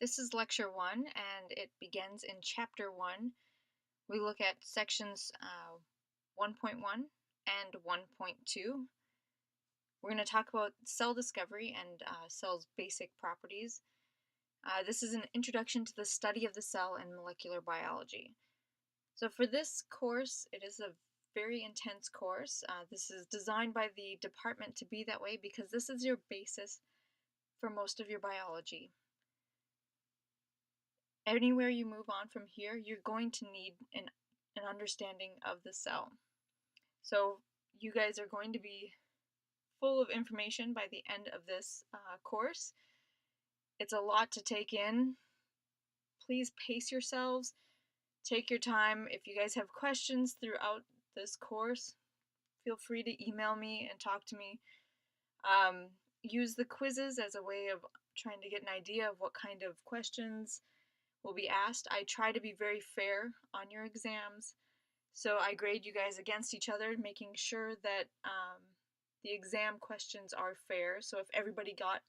This is lecture 1 and it begins in chapter 1. We look at sections 1.1 and 1.2. We're going to talk about cell discovery and cells' basic properties. This is an introduction to the study of the cell and molecular biology. So for this course, it is a very intense course. This is designed by the department to be that way because this is your basis for most of your biology. Anywhere you move on from here, you're going to need an understanding of the cell. So you guys are going to be full of information by the end of this course. It's a lot to take in. Please pace yourselves. Take your time. If you guys have questions throughout this course, feel free to email me and talk to me. Use the quizzes as a way of trying to get an idea of what kind of questions will be asked. I try to be very fair on your exams, so I grade you guys against each other, making sure that the exam questions are fair. So if everybody got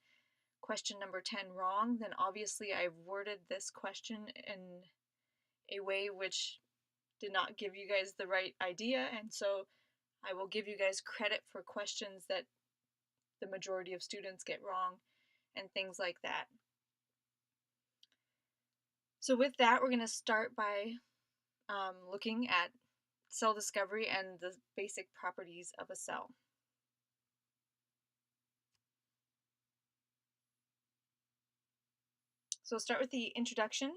question number 10 wrong, then obviously I've worded this question in a way which did not give you guys the right idea, and so I will give you guys credit for questions that the majority of students get wrong and things like that. So with that, we're going to start by looking at cell discovery and the basic properties of a cell. So we'll start with the introduction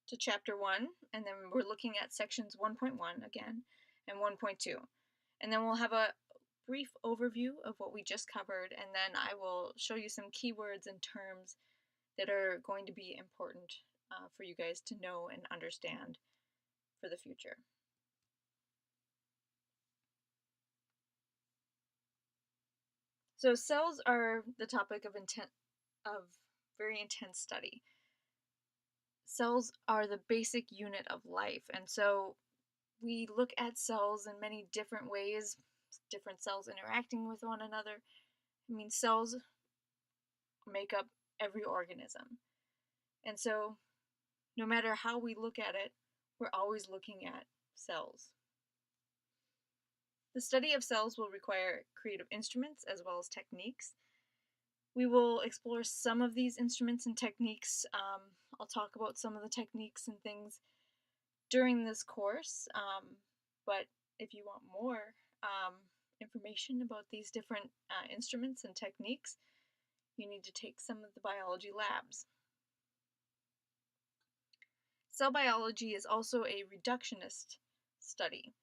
to chapter 1, and then we're looking at sections 1.1 again and 1.2. And then we'll have a brief overview of what we just covered, and then I will show you some keywords and terms that are going to be important for you guys to know and understand for the future. So cells are the topic of very intense study. Cells are the basic unit of life, and so we look at cells in many different ways, different cells interacting with one another. I mean, cells make up every organism. And so no matter how we look at it, we're always looking at cells. The study of cells will require creative instruments as well as techniques. We will explore some of these instruments and techniques. I'll talk about some of the techniques and things during this course, but if you want more information about these different instruments and techniques, you need to take some of the biology labs. Cell biology is also a reductionist study,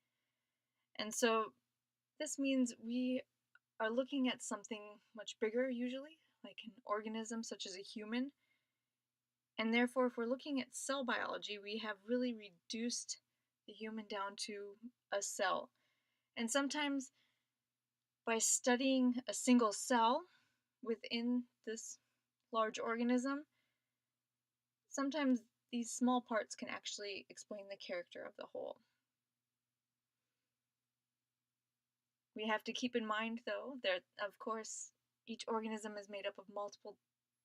and so this means we are looking at something much bigger usually, like an organism such as a human, and therefore if we're looking at cell biology, we have really reduced the human down to a cell. And sometimes by studying a single cell within this large organism, sometimes these small parts can actually explain the character of the whole. We have to keep in mind, though, that of course each organism is made up of multiple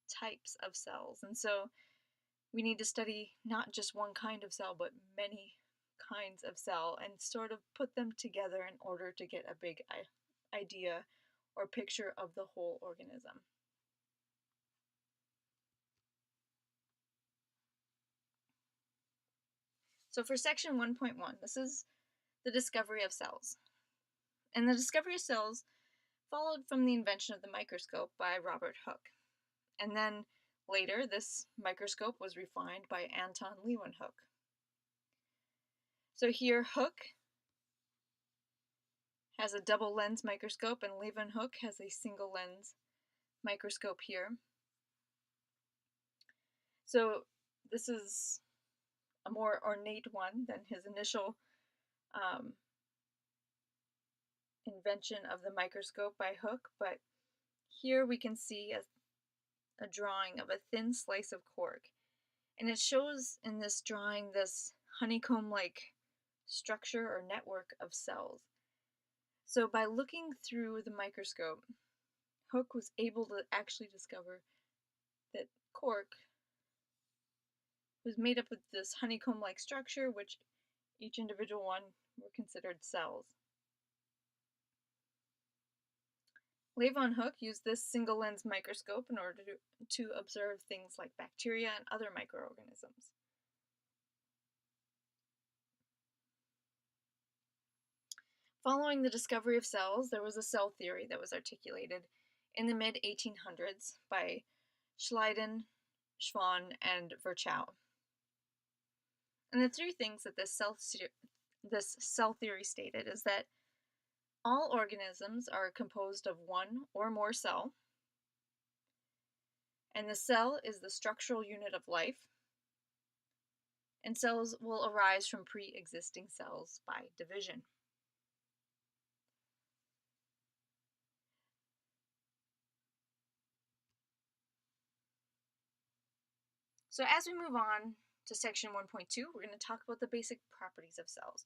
types of cells, and so we need to study not just one kind of cell, but many kinds of cell and sort of put them together in order to get a big idea or picture of the whole organism. So for section 1.1, this is the discovery of cells. And the discovery of cells followed from the invention of the microscope by Robert Hooke. And then later, this microscope was refined by Anton Leeuwenhoek. So here, Hooke has a double lens microscope, and Leeuwenhoek has a single lens microscope here. So this is a more ornate one than his initial invention of the microscope by Hooke, but here we can see a drawing of a thin slice of cork, and it shows in this drawing this honeycomb-like structure or network of cells. So by looking through the microscope, Hooke was able to actually discover that cork was made up of this honeycomb-like structure, which each individual one were considered cells. Leeuwenhoek used this single lens microscope in order to observe things like bacteria and other microorganisms. Following the discovery of cells, there was a cell theory that was articulated in the mid-1800s by Schleiden, Schwann, and Virchow. And the three things that this cell theory stated is that all organisms are composed of one or more cell, and the cell is the structural unit of life, and cells will arise from pre-existing cells by division. So as we move on to section 1.2, we're going to talk about the basic properties of cells.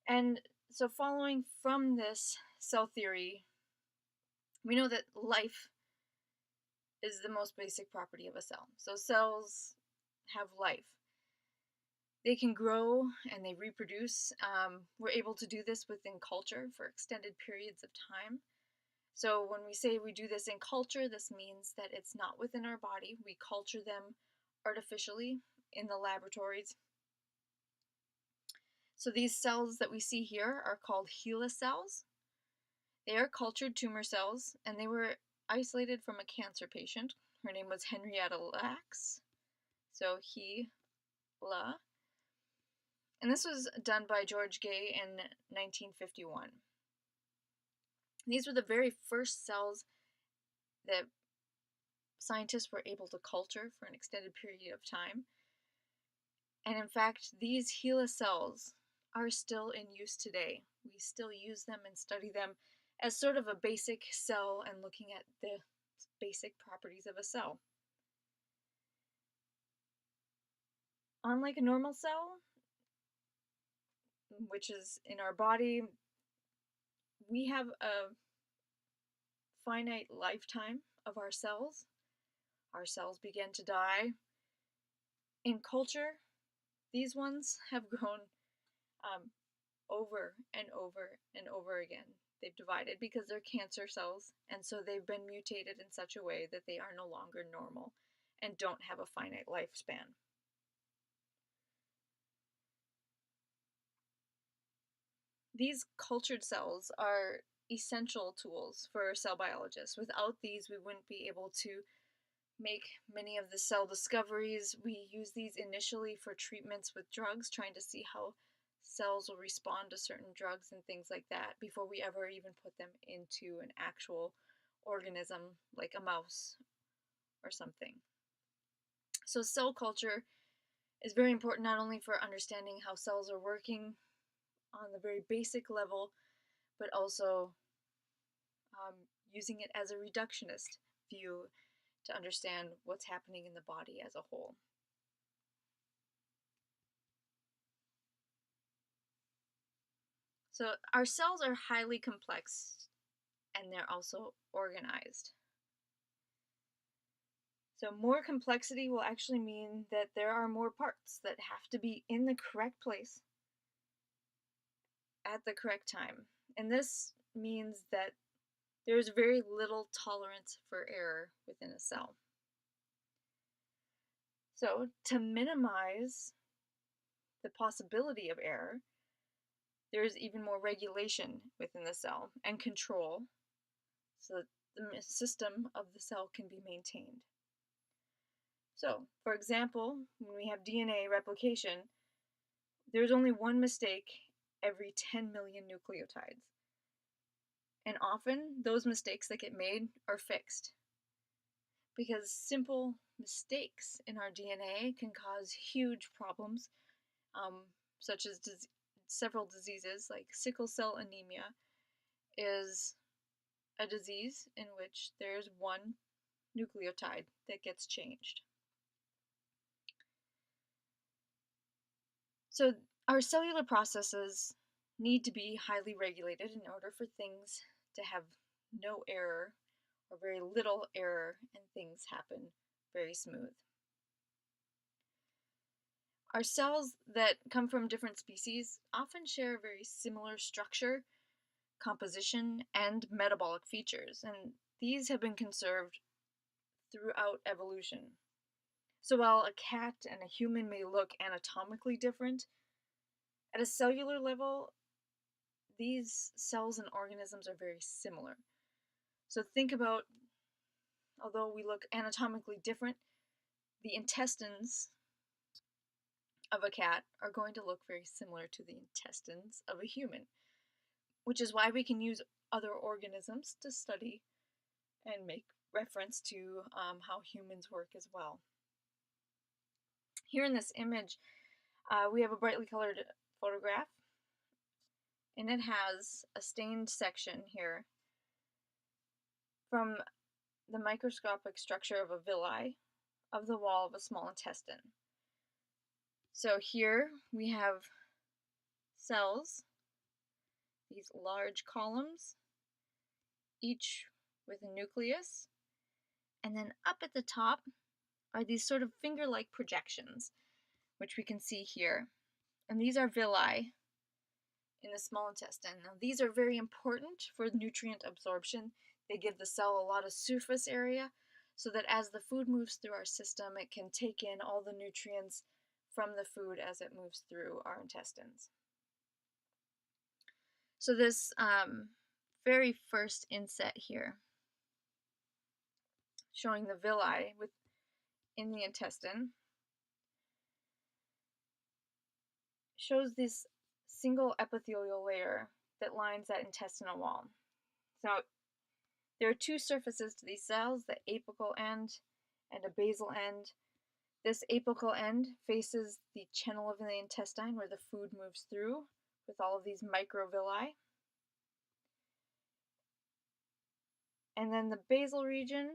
And so following from this cell theory, we know that life is the most basic property of a cell. So cells have life. They can grow and they reproduce. We're able to do this within culture for extended periods of time. So when we say we do this in culture, this means that it's not within our body. We culture them artificially in the laboratories. So these cells that we see here are called HeLa cells. They are cultured tumor cells, and they were isolated from a cancer patient. Her name was Henrietta Lacks, so HeLa. And this was done by George Gay in 1951. These were the very first cells that scientists were able to culture for an extended period of time. And in fact, these HeLa cells are still in use today. We still use them and study them as sort of a basic cell and looking at the basic properties of a cell. Unlike a normal cell, which is in our body, we have a finite lifetime of our cells. Our cells begin to die. In culture, these ones have grown over and over and over again. They've divided because they're cancer cells, and so they've been mutated in such a way that they are no longer normal and don't have a finite lifespan. These cultured cells are essential tools for cell biologists. Without these, we wouldn't be able to make many of the cell discoveries. We use these initially for treatments with drugs, trying to see how cells will respond to certain drugs and things like that before we ever even put them into an actual organism like a mouse or something. So cell culture is very important not only for understanding how cells are working on the very basic level, but also using it as a reductionist view to understand what's happening in the body as a whole. So our cells are highly complex and they're also organized. So more complexity will actually mean that there are more parts that have to be in the correct place at the correct time. And this means that there's very little tolerance for error within a cell. So to minimize the possibility of error, there's even more regulation within the cell and control so that the system of the cell can be maintained. So, for example, when we have DNA replication, there's only one mistake every 10 million nucleotides. And often, those mistakes that get made are fixed. Because simple mistakes in our DNA can cause huge problems, such as several diseases like sickle cell anemia is a disease in which there's one nucleotide that gets changed. So our cellular processes need to be highly regulated in order for things to have no error or very little error and things happen very smooth. Our cells that come from different species often share a very similar structure, composition, and metabolic features, and these have been conserved throughout evolution. So while a cat and a human may look anatomically different, at a cellular level, these cells and organisms are very similar. So think about, although we look anatomically different, the intestines of a cat are going to look very similar to the intestines of a human, which is why we can use other organisms to study and make reference to how humans work as well. Here in this image, we have a brightly colored photograph, and it has a stained section here from the microscopic structure of a villi of the wall of a small intestine. So here we have cells, these large columns, each with a nucleus, and then up at the top are these sort of finger-like projections, which we can see here. And these are villi in the small intestine. Now, these are very important for nutrient absorption. They give the cell a lot of surface area so that as the food moves through our system, it can take in all the nutrients from the food as it moves through our intestines. So this very first inset here, showing the villi within the intestine, shows this single epithelial layer that lines that intestinal wall. So there are two surfaces to these cells, the apical end and a basal end. This apical end faces the channel of the intestine where the food moves through with all of these microvilli. And then the basal region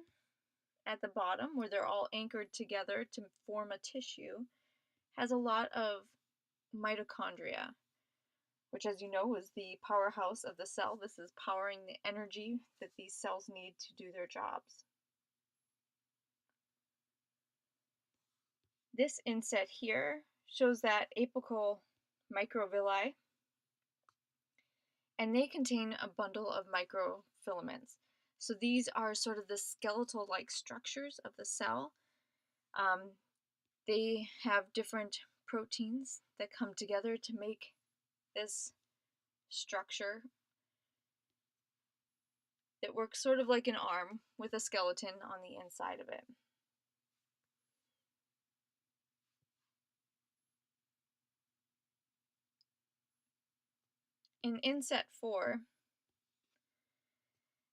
at the bottom, where they're all anchored together to form a tissue, has a lot of mitochondria, which, as you know, is the powerhouse of the cell. This is powering the energy that these cells need to do their jobs. This inset here shows that apical microvilli, and they contain a bundle of microfilaments. So these are sort of the skeletal-like structures of the cell. They have different proteins that come together to make this structure that works sort of like an arm with a skeleton on the inside of it. In inset 4,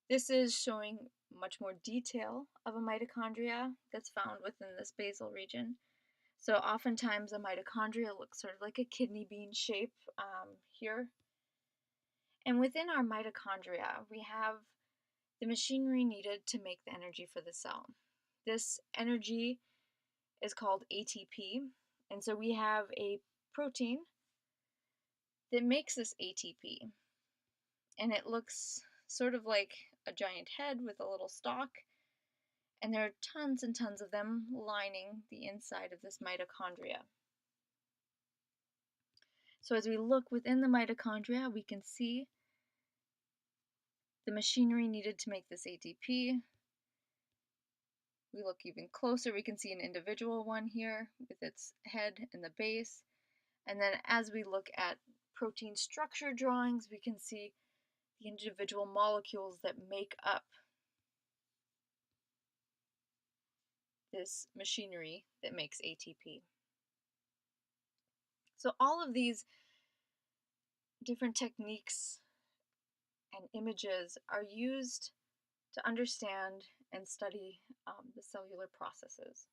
this is showing much more detail of a mitochondria that's found within this basal region. So oftentimes a mitochondria looks sort of like a kidney bean shape here. And within our mitochondria, we have the machinery needed to make the energy for the cell. This energy is called ATP, and so we have a protein that makes this ATP, and it looks sort of like a giant head with a little stalk, and there are tons and tons of them lining the inside of this mitochondria. So as we look within the mitochondria, we can see the machinery needed to make this ATP. We look even closer, we can see an individual one here with its head and the base. And then as we look at protein structure drawings, we can see the individual molecules that make up this machinery that makes ATP. So all of these different techniques and images are used to understand and study the cellular processes.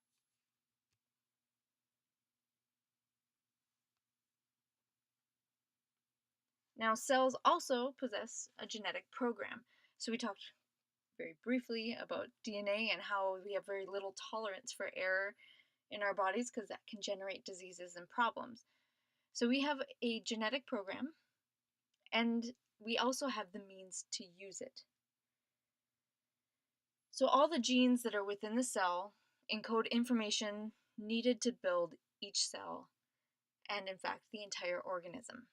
Now, cells also possess a genetic program. So we talked very briefly about DNA and how we have very little tolerance for error in our bodies because that can generate diseases and problems. So we have a genetic program, and we also have the means to use it. So all the genes that are within the cell encode information needed to build each cell and in fact the entire organism.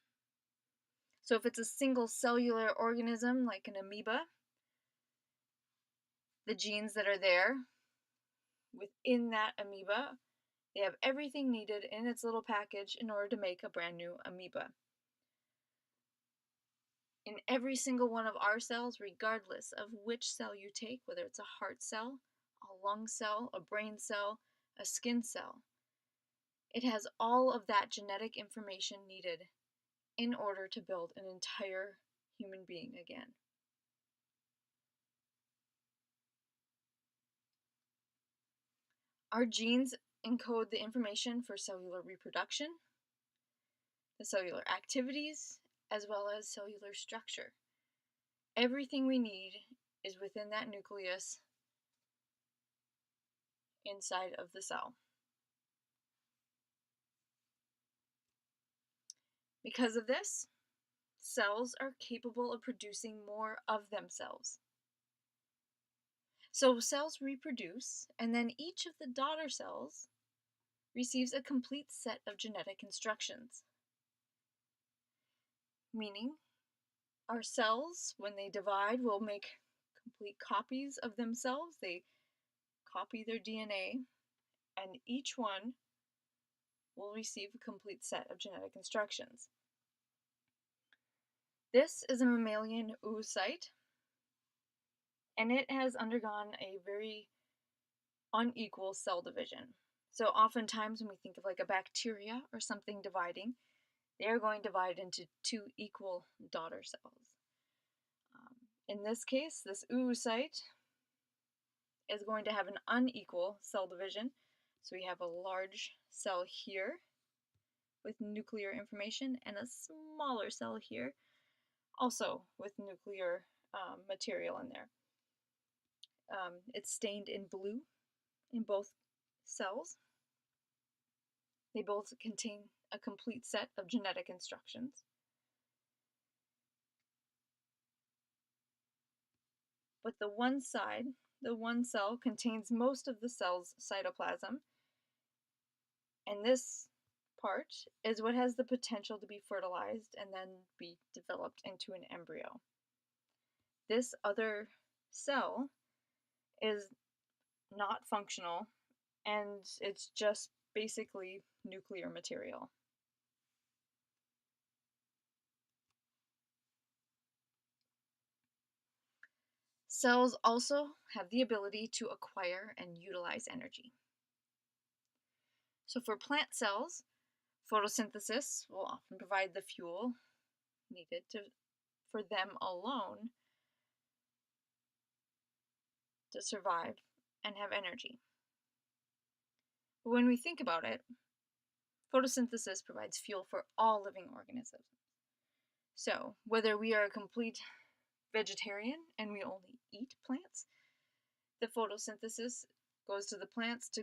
So if it's a single cellular organism like an amoeba, the genes that are there within that amoeba, they have everything needed in its little package in order to make a brand new amoeba. In every single one of our cells, regardless of which cell you take, whether it's a heart cell, a lung cell, a brain cell, a skin cell, it has all of that genetic information needed in order to build an entire human being again. Our genes encode the information for cellular reproduction, the cellular activities, as well as cellular structure. Everything we need is within that nucleus inside of the cell. Because of this, cells are capable of producing more of themselves. So cells reproduce, and then each of the daughter cells receives a complete set of genetic instructions. Meaning, our cells, when they divide, will make complete copies of themselves. They copy their DNA, and each one will receive a complete set of genetic instructions. This is a mammalian oocyte, and it has undergone a very unequal cell division. So oftentimes when we think of like a bacteria or something dividing, they are going to divide into two equal daughter cells. In this case, this oocyte is going to have an unequal cell division. So we have a large cell here with nuclear information and a smaller cell here also with nuclear material in there. It's stained in blue in both cells. They both contain a complete set of genetic instructions. But the one side, the one cell, contains most of the cell's cytoplasm, and this part is what has the potential to be fertilized and then be developed into an embryo. This other cell is not functional, and it's just basically nuclear material. Cells also have the ability to acquire and utilize energy. So for plant cells, photosynthesis will often provide the fuel needed for them alone to survive and have energy. But when we think about it, photosynthesis provides fuel for all living organisms. So whether we are a complete vegetarian and we only eat plants, the photosynthesis goes to the plants to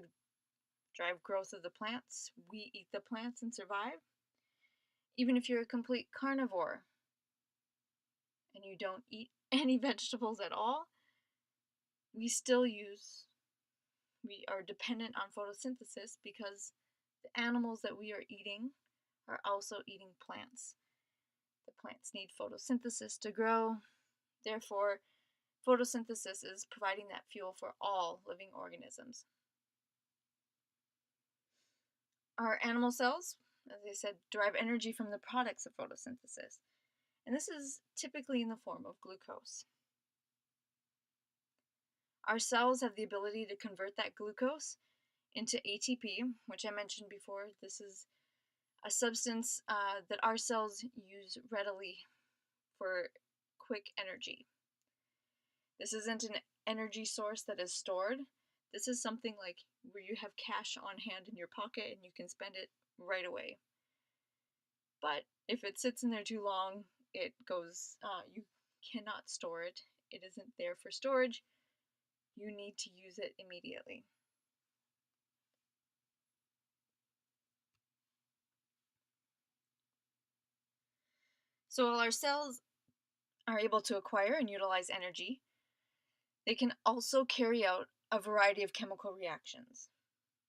drive growth of the plants. We eat the plants and survive. Even if you're a complete carnivore and you don't eat any vegetables at all, we are dependent on photosynthesis because the animals that we are eating are also eating plants. The plants need photosynthesis to grow. Therefore, photosynthesis is providing that fuel for all living organisms. Our animal cells, as I said, derive energy from the products of photosynthesis, and this is typically in the form of glucose. Our cells have the ability to convert that glucose into ATP, which I mentioned before. This is a substance that our cells use readily for quick energy. This isn't an energy source that is stored. This is something like where you have cash on hand in your pocket and you can spend it right away. But if it sits in there too long, it goes, you cannot store it. It isn't there for storage. You need to use it immediately. So while our cells are able to acquire and utilize energy, they can also carry out a variety of chemical reactions.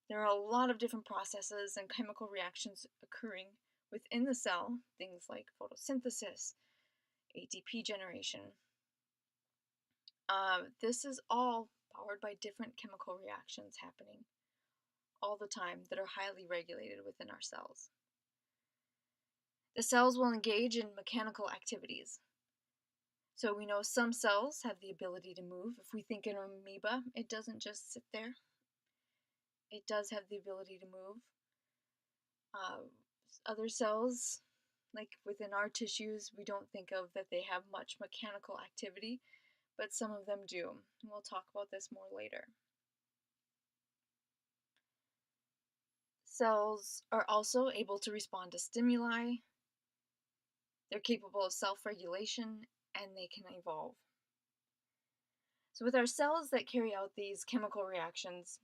There are a lot of different processes and chemical reactions occurring within the cell, things like photosynthesis, ATP generation. This is all powered by different chemical reactions happening all the time that are highly regulated within our cells. The cells will engage in mechanical activities. So we know some cells have the ability to move. If we think an amoeba, it doesn't just sit there. It does have the ability to move. Other cells, like within our tissues, we don't think of that they have much mechanical activity, but some of them do. And we'll talk about this more later. Cells are also able to respond to stimuli. They're capable of self-regulation, and they can evolve. So with our cells that carry out these chemical reactions,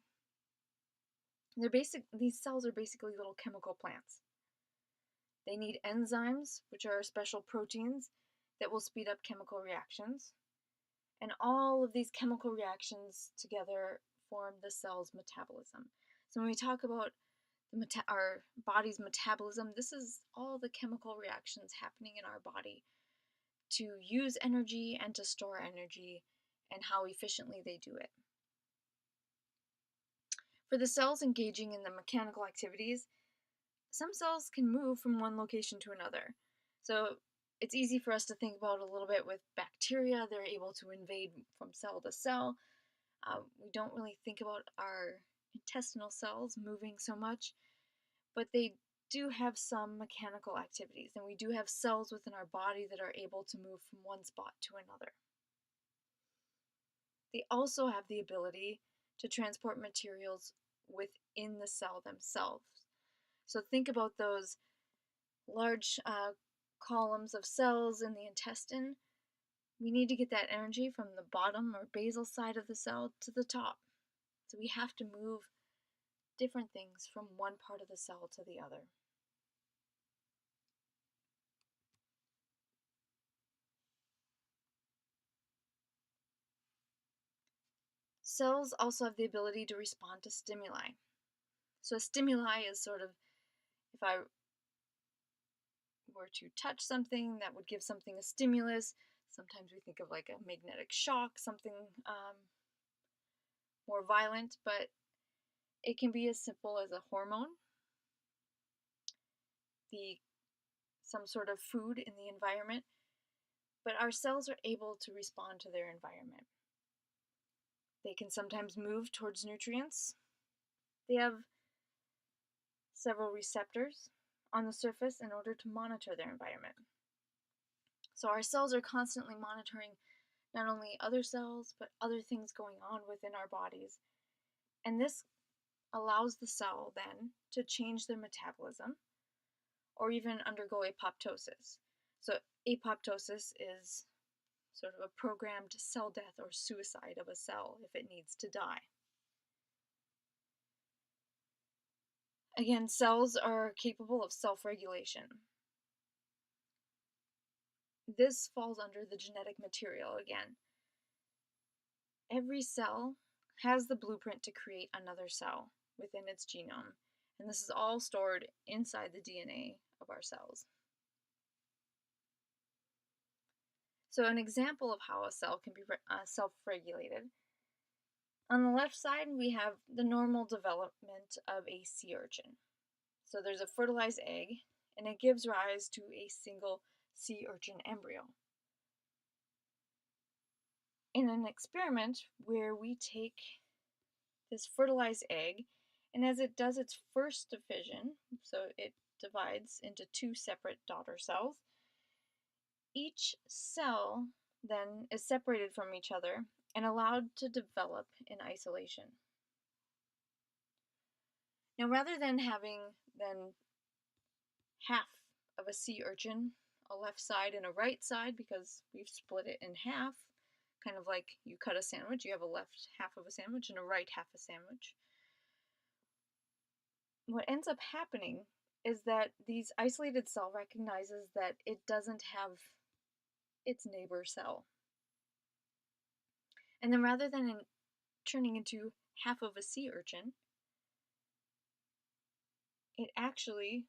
these cells are basically little chemical plants. They need enzymes, which are special proteins that will speed up chemical reactions. And all of these chemical reactions together form the cell's metabolism. So when we talk about our body's metabolism, this is all the chemical reactions happening in our body to use energy and to store energy, and how efficiently they do it. For the cells engaging in the mechanical activities, some cells can move from one location to another. So it's easy for us to think about a little bit with bacteria. They're able to invade from cell to cell. We don't really think about our intestinal cells moving so much, but they do have some mechanical activities, and we do have cells within our body that are able to move from one spot to another. They also have the ability to transport materials within the cell themselves. So think about those large columns of cells in the intestine. We need to get that energy from the bottom or basal side of the cell to the top. So we have to move different things from one part of the cell to the other. Cells also have the ability to respond to stimuli. So a stimuli is sort of, if I were to touch something, that would give something a stimulus. Sometimes we think of like a magnetic shock, something more violent, but it can be as simple as a hormone, some sort of food in the environment, but our cells are able to respond to their environment. They can sometimes move towards nutrients. They have several receptors on the surface in order to monitor their environment. So our cells are constantly monitoring not only other cells, but other things going on within our bodies. And this allows the cell then to change their metabolism or even undergo apoptosis. So apoptosis is sort of a programmed cell death or suicide of a cell if it needs to die. Again, cells are capable of self-regulation. This falls under the genetic material again. Every cell has the blueprint to create another cell within its genome, and this is all stored inside the DNA of our cells. So an example of how a cell can be self-regulated. On the left side, we have the normal development of a sea urchin. So there's a fertilized egg, and it gives rise to a single sea urchin embryo. In an experiment where we take this fertilized egg, and as it does its first division, so it divides into two separate daughter cells, each cell then is separated from each other and allowed to develop in isolation. Now, rather than having then half of a sea urchin, a left side and a right side, because we've split it in half, kind of like you cut a sandwich, you have a left half of a sandwich and a right half a sandwich. What ends up happening is that these isolated cell recognizes that it doesn't have its neighbor cell. And then rather than turning into half of a sea urchin, it actually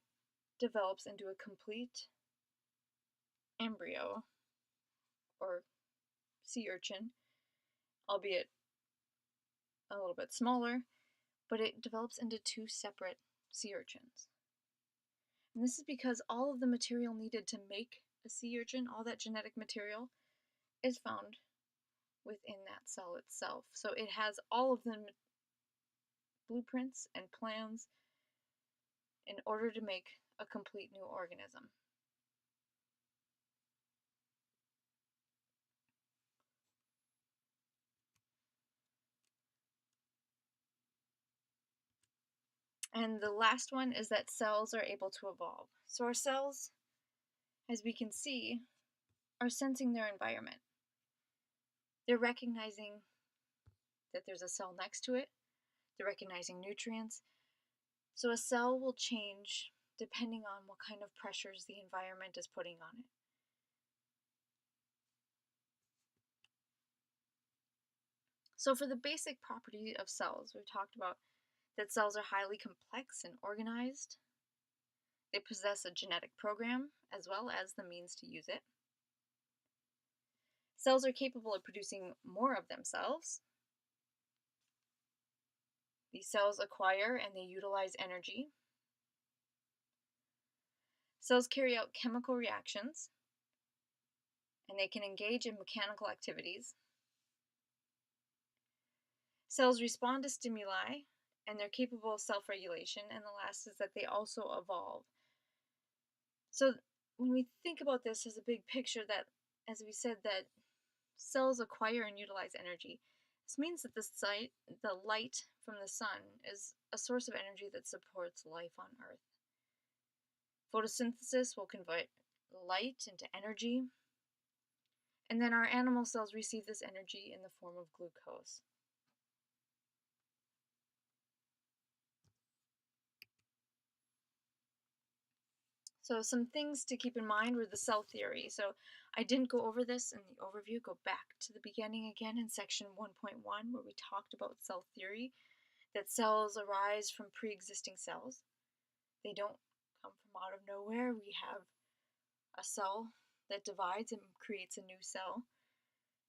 develops into a complete embryo or sea urchin, albeit a little bit smaller, but it develops into two separate sea urchins. And this is because all of the material needed to make a sea urchin, all that genetic material, is found within that cell itself. So it has all of the blueprints and plans in order to make a complete new organism. And the last one is that cells are able to evolve. So our cells, as we can see, are sensing their environment. They're recognizing that there's a cell next to it. They're recognizing nutrients. So a cell will change depending on what kind of pressures the environment is putting on it. So for the basic property of cells, we've talked about that cells are highly complex and organized. They possess a genetic program as well as the means to use it. Cells are capable of producing more of themselves. These cells acquire and they utilize energy. Cells carry out chemical reactions, and they can engage in mechanical activities. Cells respond to stimuli, and they're capable of self-regulation, and the last is that they also evolve. So when we think about this as a big picture, that, as we said, that cells acquire and utilize energy, this means that the light from the sun is a source of energy that supports life on Earth. Photosynthesis will convert light into energy, and then our animal cells receive this energy in the form of glucose. So some things to keep in mind were the cell theory. So I didn't go over this in the overview. Go back to the beginning again in section 1.1 where we talked about cell theory, that cells arise from pre-existing cells. They don't come from out of nowhere. We have a cell that divides and creates a new cell.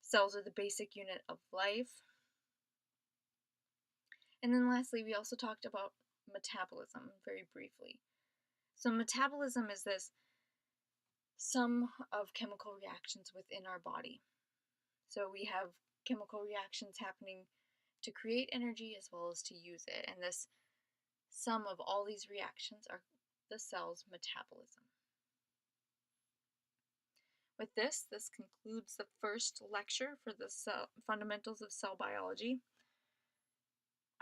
Cells are the basic unit of life. And then lastly, we also talked about metabolism very briefly. So metabolism is this sum of chemical reactions within our body. So we have chemical reactions happening to create energy as well as to use it. And this sum of all these reactions are the cell's metabolism. With this concludes the first lecture for the fundamentals of cell biology.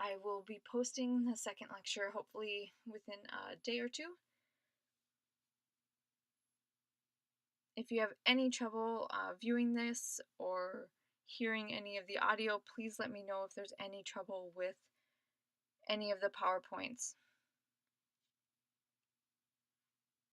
I will be posting the second lecture hopefully within a day or two. If you have any trouble viewing this or hearing any of the audio, please let me know if there's any trouble with any of the PowerPoints.